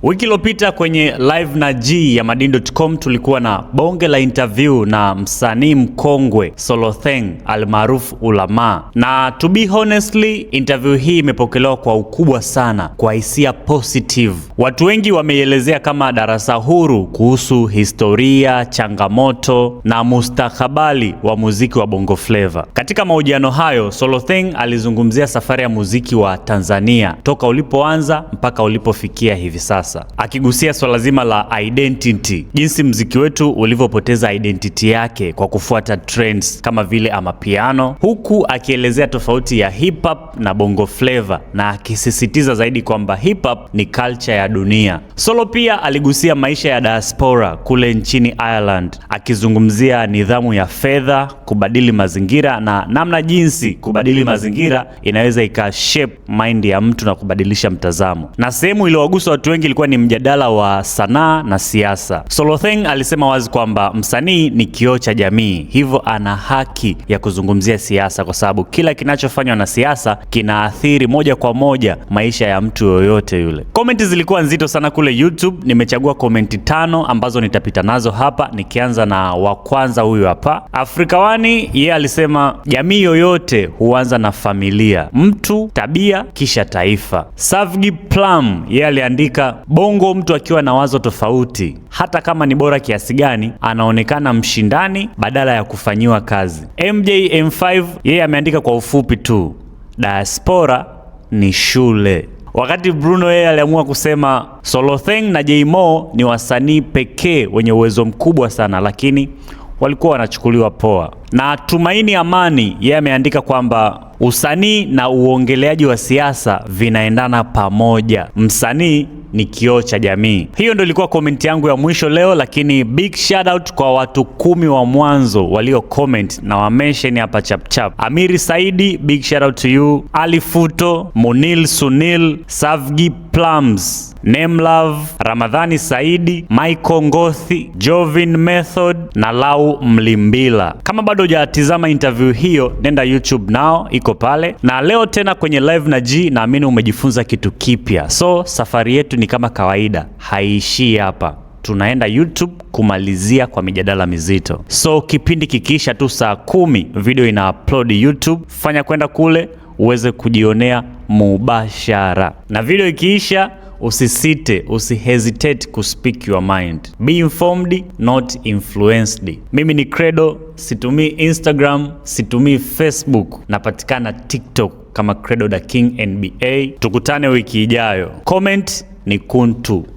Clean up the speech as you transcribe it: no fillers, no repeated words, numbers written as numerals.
Wiki iliyopita kwenye live na G ya Madini.com tulikuwa na bonge la interview na msanii mkongwe Solotheng almaarufu Ulama, na to be honestly interview hii imepokelewa kwa ukubwa sana, kwa hisia positive. Watu wengi wameielezea kama darasa huru kuhusu historia, changamoto na mustakabali wa muziki wa Bongo Flava. Katika mahojiano hayo, Solotheng alizungumzia safari ya muziki wa Tanzania toka ulipoanza mpaka ulipofikia hivi sasa, akigusia swala zima la identity, jinsi mziki wetu ulivyopoteza identity yake kwa kufuata trends kama vile amapiano, huku akielezea tofauti ya hip hop na Bongo Flava na akisisitiza zaidi kwamba hip hop ni culture ya dunia. Solo pia aligusia maisha ya diaspora kule nchini Ireland, akizungumzia nidhamu ya fedha, kubadili mazingira na namna jinsi kubadili mazingira inaweza ikashape mind ya mtu na kubadilisha mtazamo. Na sehemu iliyowagusa watu wengi ilikuwa ni mjadala wa sanaa na siasa. Solotheng alisema wazi kwamba msanii ni kioo cha jamii, hivyo ana haki ya kuzungumzia siasa kwa sababu kila kinachofanywa na siasa kinaathiri moja kwa moja maisha ya mtu yoyote yule. Komenti zilikuwa nzito sana kule YouTube. Nimechagua komenti 5 ambazo nitapita nazo hapa, nikianza na wa kwanza, huyu hapa. Afrikawani yeye alisema jamii yoyote huanza na familia, mtu, tabia, kisha taifa. Savgi Plum yeye aliandika Bongo mtu akiwa na wazo tofauti, hata kama ni bora kiasi gani, anaonekana mshindani badala ya kufanyiwa kazi. MJM5 yeye ameandika kwa ufupi tu, diaspora ni shule. Wakati Bruno yeye aliamua kusema Solotheng na Jmo ni wasanii pekee wenye uwezo mkubwa sana, lakini walikuwa wanachukuliwa poa. Na Tumaini Amani yeye ameandika kwamba usanii na uongeleaji wa siasa vinaendana pamoja. Msanii ni kioo cha jamii. Hiyo ndio ilikuwa komenti yangu ya mwisho leo, lakini big shout out kwa watu 10 wa mwanzo walio comment na wa mention hapa chap chap. Amiri Saidi, big shout out to you. Ali Futo, Munil Sunil, Savgi Plums, Nemlove, Ramadhani Saidi, Michael Ngothi, Jovin Method na Lau Mlimbila. Kama bado hujatizama interview hiyo, nenda YouTube nao, iko pale. Na leo tena kwenye live na G, naamini umejifunza kitu kipya. So safari yetu ni kama kawaida, haiishii hapa. Tunaenda YouTube kumalizia kwa mijadala mizito. So kipindi kikiisha tu saa 10 video ina upload YouTube, fanya kwenda kule uweze kujionea mubashara. Na video ikiisha, usisite, usihesitate ku speak your mind. Be informed, not influenced. Mimi ni Credo, situmii Instagram, situmii Facebook, napatikana TikTok kama Credo the King NBA. Tukutane wiki ijayo. Comment ni kuntu.